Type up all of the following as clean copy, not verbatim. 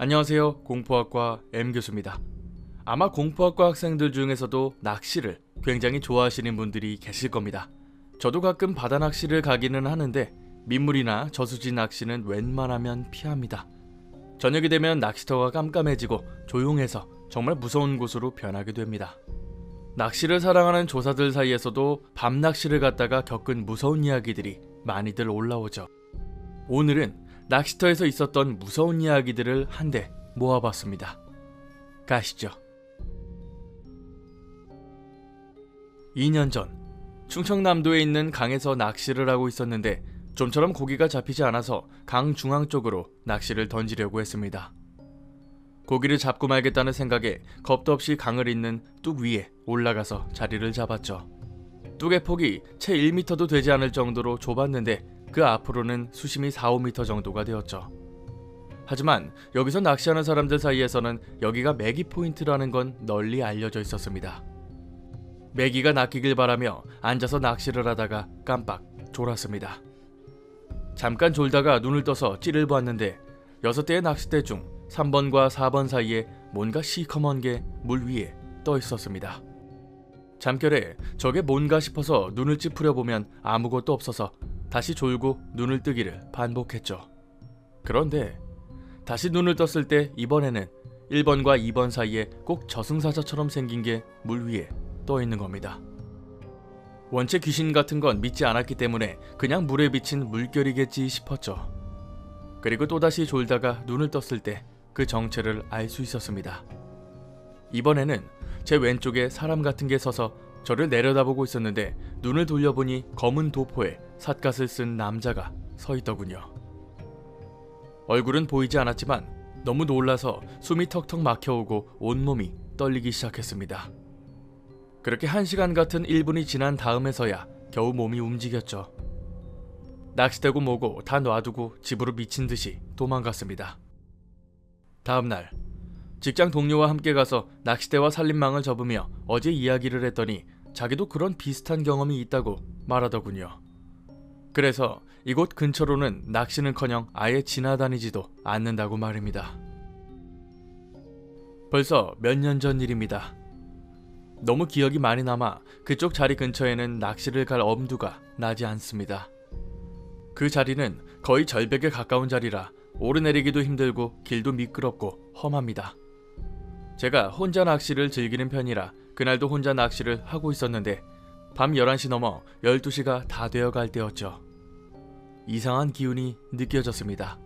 안녕하세요. 공포학과 M교수입니다. 아마 공포학과 학생들 중에서도 낚시를 굉장히 좋아하시는 분들이 계실 겁니다. 저도 가끔 바다 낚시를 가기는 하는데 민물이나 저수지 낚시는 웬만하면 피합니다. 저녁이 되면 낚시터가 깜깜해지고 조용해서 정말 무서운 곳으로 변하게 됩니다. 낚시를 사랑하는 조사들 사이에서도 밤 낚시를 갔다가 겪은 무서운 이야기들이 많이들 올라오죠. 오늘은 낚시터에서 있었던 무서운 이야기들을 한데 모아봤습니다. 가시죠. 2년 전 충청남도에 있는 강에서 낚시를 하고 있었는데 좀처럼 고기가 잡히지 않아서 강 중앙 쪽으로 낚시를 던지려고 했습니다. 고기를 잡고 말겠다는 생각에 겁도 없이 강을 잇는 뚝 위에 올라가서 자리를 잡았죠. 뚝의 폭이 채 1m도 되지 않을 정도로 좁았는데 그 앞으로는 수심이 4-5m 정도가 되었죠. 하지만 여기서 낚시하는 사람들 사이에서는 여기가 매기 포인트라는 건 널리 알려져 있었습니다. 매기가 낚이길 바라며 앉아서 낚시를 하다가 깜빡 졸았습니다. 잠깐 졸다가 눈을 떠서 찌를 보았는데 6대의 낚싯대 중 3번과 4번 사이에 뭔가 시커먼 게 물 위에 떠 있었습니다. 잠결에 저게 뭔가 싶어서 눈을 찌푸려 보면 아무것도 없어서 다시 졸고 눈을 뜨기를 반복했죠. 그런데 다시 눈을 떴을 때 이번에는 1번과 2번 사이에 꼭 저승사자처럼 생긴 게 물 위에 떠 있는 겁니다. 원체 귀신 같은 건 믿지 않았기 때문에 그냥 물에 비친 물결이겠지 싶었죠. 그리고 또다시 졸다가 눈을 떴을 때 그 정체를 알 수 있었습니다. 이번에는 제 왼쪽에 사람 같은 게 서서 저를 내려다보고 있었는데 눈을 돌려보니 검은 도포에 삿갓을 쓴 남자가 서 있더군요. 얼굴은 보이지 않았지만 너무 놀라서 숨이 턱턱 막혀오고 온몸이 떨리기 시작했습니다. 그렇게 1시간 같은 1분이 지난 다음에서야 겨우 몸이 움직였죠. 낚시대고 뭐고 다 놔두고 집으로 미친 듯이 도망갔습니다. 다음날 직장 동료와 함께 가서 낚싯대와 살림망을 접으며 어제 이야기를 했더니 자기도 그런 비슷한 경험이 있다고 말하더군요. 그래서 이곳 근처로는 낚시는커녕 아예 지나다니지도 않는다고 말입니다. 벌써 몇 년 전 일입니다. 너무 기억이 많이 남아 그쪽 자리 근처에는 낚시를 갈 엄두가 나지 않습니다. 그 자리는 거의 절벽에 가까운 자리라 오르내리기도 힘들고 길도 미끄럽고 험합니다. 제가 혼자 낚시를 즐기는 편이라 그날도 혼자 낚시를 하고 있었는데 밤 11시 넘어 12시가 다 되어갈 때였죠. 이상한 기운이 느껴졌습니다.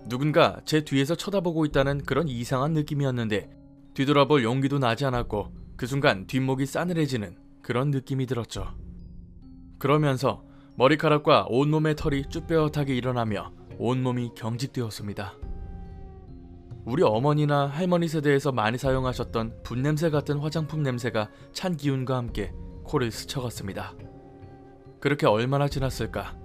누군가 제 뒤에서 쳐다보고 있다는 그런 이상한 느낌이었는데 뒤돌아볼 용기도 나지 않았고 그 순간 뒷목이 싸늘해지는 그런 느낌이 들었죠. 그러면서 머리카락과 온몸의 털이 쭈뼛하게 일어나며 온몸이 경직되었습니다. 우리 어머니나 할머니 세대에서 많이 사용하셨던 분냄새 같은 화장품 냄새가 찬 기운과 함께 코를 스쳐갔습니다. 그렇게 얼마나 지났을까?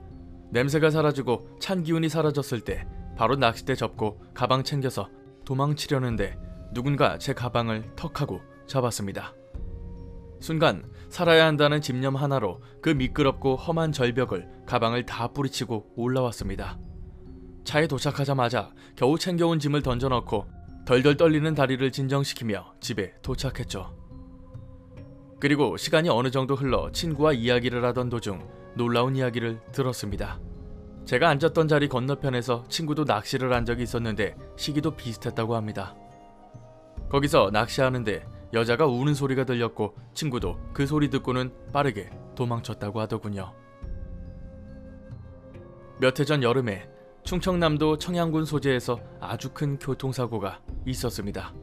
냄새가 사라지고 찬 기운이 사라졌을 때 바로 낚싯대 접고 가방 챙겨서 도망치려는데 누군가 제 가방을 턱하고 잡았습니다. 순간 살아야 한다는 집념 하나로 그 미끄럽고 험한 절벽을 가방을 다 뿌리치고 올라왔습니다. 차에 도착하자마자 겨우 챙겨온 짐을 던져넣고 덜덜 떨리는 다리를 진정시키며 집에 도착했죠. 그리고 시간이 어느 정도 흘러 친구와 이야기를 하던 도중 놀라운 이야기를 들었습니다. 제가 앉았던 자리 건너편에서 친구도 낚시를 한 적이 있었는데 시기도 비슷했다고 합니다. 거기서 낚시하는데 여자가 우는 소리가 들렸고 친구도 그 소리 듣고는 빠르게 도망쳤다고 하더군요. 몇 해 전 여름에 충청남도 청양군 소재에서 아주 큰 교통사고가 있었습니다.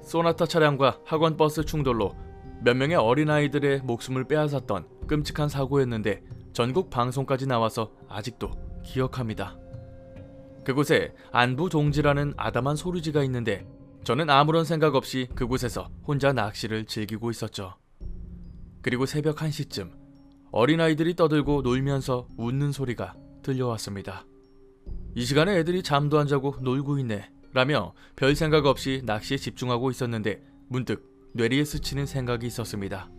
소나타 차량과 학원버스 충돌로 몇 명의 어린아이들의 목숨을 빼앗았던 끔찍한 사고였는데 전국 방송까지 나와서 아직도 기억합니다. 그곳에 안부동지라는 아담한 소류지가 있는데 저는 아무런 생각 없이 그곳에서 혼자 낚시를 즐기고 있었죠. 그리고 새벽 1시쯤 어린아이들이 떠들고 놀면서 웃는 소리가 들려왔습니다. 이 시간에 애들이 잠도 안 자고 놀고 있네 라며 별 생각 없이 낚시에 집중하고 있었는데 문득 뇌리에 스치는 생각이 있었습니다.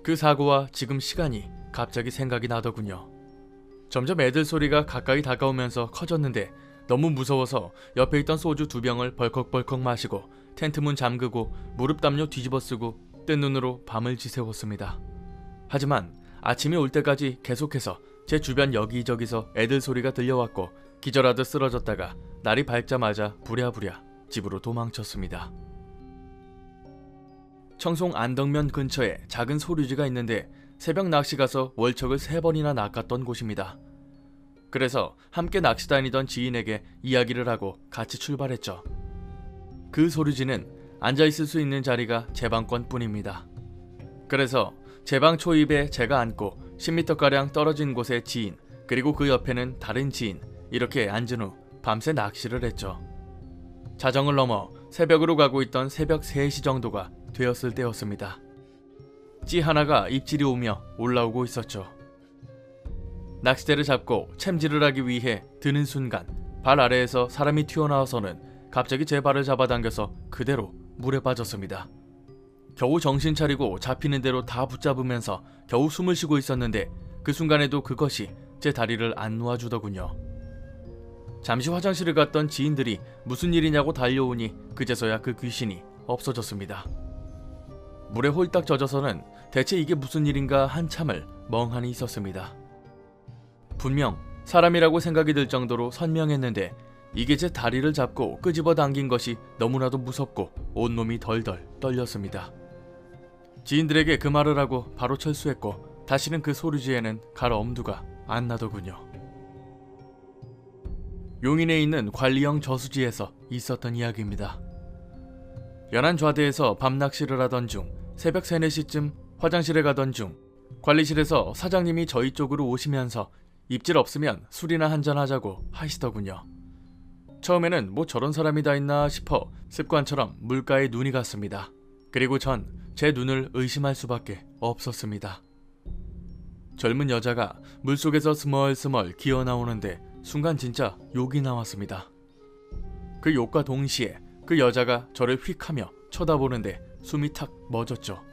그 사고와 지금 시간이 갑자기 생각이 나더군요. 점점 애들 소리가 가까이 다가오면서 커졌는데 너무 무서워서 옆에 있던 소주 2병을 벌컥벌컥 마시고 텐트 문 잠그고 무릎 담요 뒤집어 쓰고 뜬 눈으로 밤을 지새웠습니다. 하지만 아침이 올 때까지 계속해서 제 주변 여기저기서 애들 소리가 들려왔고 기절하듯 쓰러졌다가 날이 밝자마자 부랴부랴 집으로 도망쳤습니다. 청송 안덕면 근처에 작은 소류지가 있는데 새벽 낚시 가서 월척을 3번이나 낚았던 곳입니다. 그래서 함께 낚시 다니던 지인에게 이야기를 하고 같이 출발했죠. 그 소류지는 앉아있을 수 있는 자리가 제 방권 뿐입니다. 그래서 제 방 초입에 제가 앉고 10m가량 떨어진 곳에 지인, 그리고 그 옆에는 다른 지인, 이렇게 앉은 후 밤새 낚시를 했죠. 자정을 넘어 새벽으로 가고 있던 새벽 3시 정도가 되었을 때였습니다. 찌 하나가 입질이 오며 올라오고 있었죠. 낚싯대를 잡고 챔질을 하기 위해 드는 순간 발 아래에서 사람이 튀어나와서는 갑자기 제 발을 잡아당겨서 그대로 물에 빠졌습니다. 겨우 정신 차리고 잡히는 대로 다 붙잡으면서 겨우 숨을 쉬고 있었는데 그 순간에도 그것이 제 다리를 안 놓아주더군요. 잠시 화장실을 갔던 지인들이 무슨 일이냐고 달려오니 그제서야 그 귀신이 없어졌습니다. 물에 홀딱 젖어서는 대체 이게 무슨 일인가 한참을 멍하니 있었습니다. 분명 사람이라고 생각이 들 정도로 선명했는데 이게 제 다리를 잡고 끄집어 당긴 것이 너무나도 무섭고 온몸이 덜덜 떨렸습니다. 지인들에게 그 말을 하고 바로 철수했고 다시는 그 소류지에는 갈 엄두가 안 나더군요. 용인에 있는 관리형 저수지에서 있었던 이야기입니다. 연안 좌대에서 밤낚시를 하던 중 새벽 3, 4시쯤 화장실에 가던 중 관리실에서 사장님이 저희 쪽으로 오시면서 입질 없으면 술이나 한잔 하자고 하시더군요. 처음에는 뭐 저런 사람이 다 있나 싶어 습관처럼 물가에 눈이 갔습니다. 그리고 전 제 눈을 의심할 수밖에 없었습니다. 젊은 여자가 물속에서 스멀스멀 기어나오는데 순간 진짜 욕이 나왔습니다. 그 욕과 동시에 그 여자가 저를 휙하며 쳐다보는데 숨이 탁 멎었죠.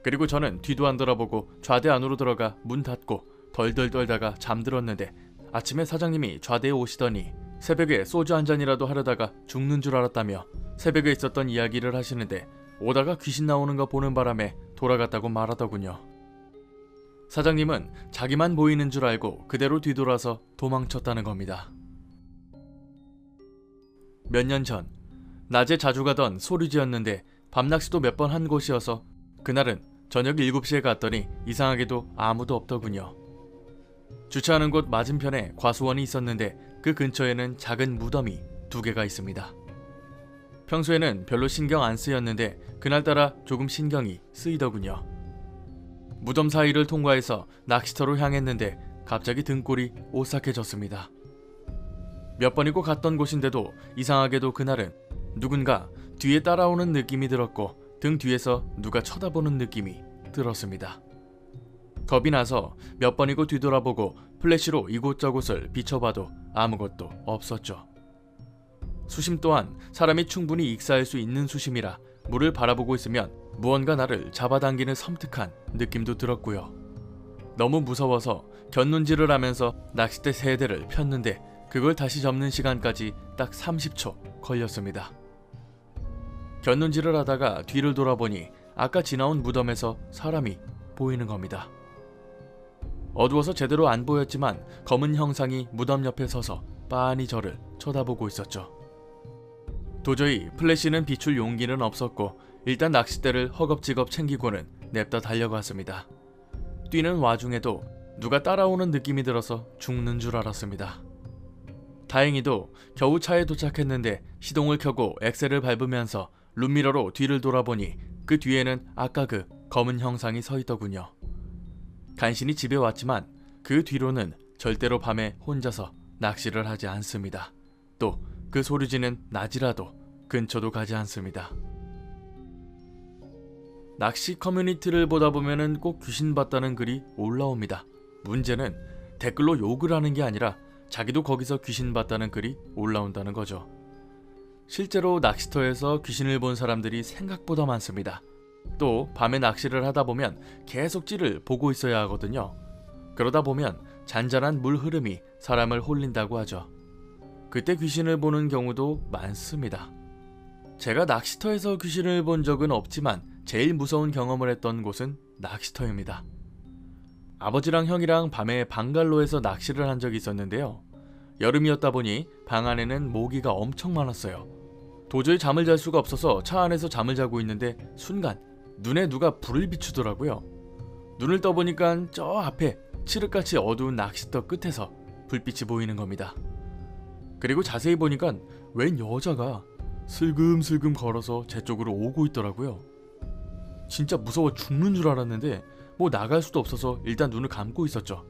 그리고 저는 뒤도 안 돌아보고 좌대 안으로 들어가 문 닫고 덜덜 떨다가 잠들었는데 아침에 사장님이 좌대에 오시더니 새벽에 소주 한 잔이라도 하려다가 죽는 줄 알았다며 새벽에 있었던 이야기를 하시는데 오다가 귀신 나오는 거 보는 바람에 돌아갔다고 말하더군요. 사장님은 자기만 보이는 줄 알고 그대로 뒤돌아서 도망쳤다는 겁니다. 몇 년 전 낮에 자주 가던 소류지였는데 밤낚시도 몇 번 한 곳이어서 그날은 저녁 7시에 갔더니 이상하게도 아무도 없더군요. 주차하는 곳 맞은편에 과수원이 있었는데 그 근처에는 작은 무덤이 2개가 있습니다. 평소에는 별로 신경 안 쓰였는데 그날따라 조금 신경이 쓰이더군요. 무덤 사이를 통과해서 낚시터로 향했는데 갑자기 등골이 오싹해졌습니다. 몇 번이고 갔던 곳인데도 이상하게도 그날은 누군가 뒤에 따라오는 느낌이 들었고 등 뒤에서 누가 쳐다보는 느낌이 들었습니다. 겁이 나서 몇 번이고 뒤돌아보고 플래시로 이곳저곳을 비춰봐도 아무것도 없었죠. 수심 또한 사람이 충분히 익사할 수 있는 수심이라 물을 바라보고 있으면 무언가 나를 잡아당기는 섬뜩한 느낌도 들었고요. 너무 무서워서 곁눈질을 하면서 낚싯대 3대를 폈는데 그걸 다시 접는 시간까지 딱 30초 걸렸습니다. 곁눈질을 하다가 뒤를 돌아보니 아까 지나온 무덤에서 사람이 보이는 겁니다. 어두워서 제대로 안 보였지만 검은 형상이 무덤 옆에 서서 빤히 저를 쳐다보고 있었죠. 도저히 플래시는 비출 용기는 없었고 일단 낚싯대를 허겁지겁 챙기고는 냅다 달려갔습니다. 뛰는 와중에도 누가 따라오는 느낌이 들어서 죽는 줄 알았습니다. 다행히도 겨우 차에 도착했는데 시동을 켜고 엑셀을 밟으면서 룸미러로 뒤를 돌아보니 그 뒤에는 아까 그 검은 형상이 서 있더군요. 간신히 집에 왔지만 그 뒤로는 절대로 밤에 혼자서 낚시를 하지 않습니다. 또 그 소류지는 낮이라도 근처도 가지 않습니다. 낚시 커뮤니티를 보다 보면은 꼭 귀신 봤다는 글이 올라옵니다. 문제는 댓글로 욕을 하는 게 아니라 자기도 거기서 귀신 봤다는 글이 올라온다는 거죠. 실제로 낚시터에서 귀신을 본 사람들이 생각보다 많습니다. 또 밤에 낚시를 하다 보면 계속 찌를 보고 있어야 하거든요. 그러다 보면 잔잔한 물 흐름이 사람을 홀린다고 하죠. 그때 귀신을 보는 경우도 많습니다. 제가 낚시터에서 귀신을 본 적은 없지만 제일 무서운 경험을 했던 곳은 낚시터입니다. 아버지랑 형이랑 밤에 방갈로에서 낚시를 한 적이 있었는데요. 여름이었다 보니 방 안에는 모기가 엄청 많았어요. 도저히 잠을 잘 수가 없어서 차 안에서 잠을 자고 있는데 순간 눈에 누가 불을 비추더라고요. 눈을 떠보니까 저 앞에 칠흑같이 어두운 낚시터 끝에서 불빛이 보이는 겁니다. 그리고 자세히 보니까 웬 여자가 슬금슬금 걸어서 제 쪽으로 오고 있더라고요. 진짜 무서워 죽는 줄 알았는데 뭐 나갈 수도 없어서 일단 눈을 감고 있었죠.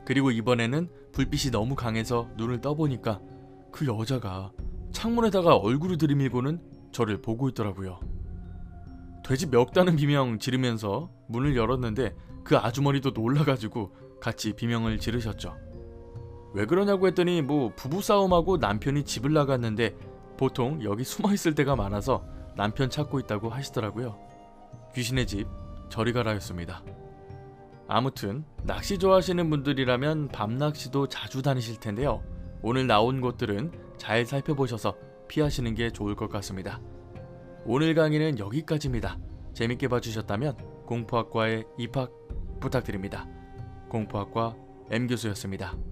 그리고 이번에는 불빛이 너무 강해서 눈을 떠보니까 그 여자가 창문에다가 얼굴을 들이밀고는 저를 보고 있더라고요. 돼지 멱다는 비명 지르면서 문을 열었는데 그 아주머니도 놀라가지고 같이 비명을 지르셨죠. 왜 그러냐고 했더니 뭐 부부싸움하고 남편이 집을 나갔는데 보통 여기 숨어있을 때가 많아서 남편 찾고 있다고 하시더라고요. 귀신의 집 저리 가라였습니다. 아무튼 낚시 좋아하시는 분들이라면 밤낚시도 자주 다니실 텐데요. 오늘 나온 곳들은 잘 살펴보셔서 피하시는 게 좋을 것 같습니다. 오늘 강의는 여기까지입니다. 재밌게 봐주셨다면 공포학과에 입학 부탁드립니다. 공포학과 M교수였습니다.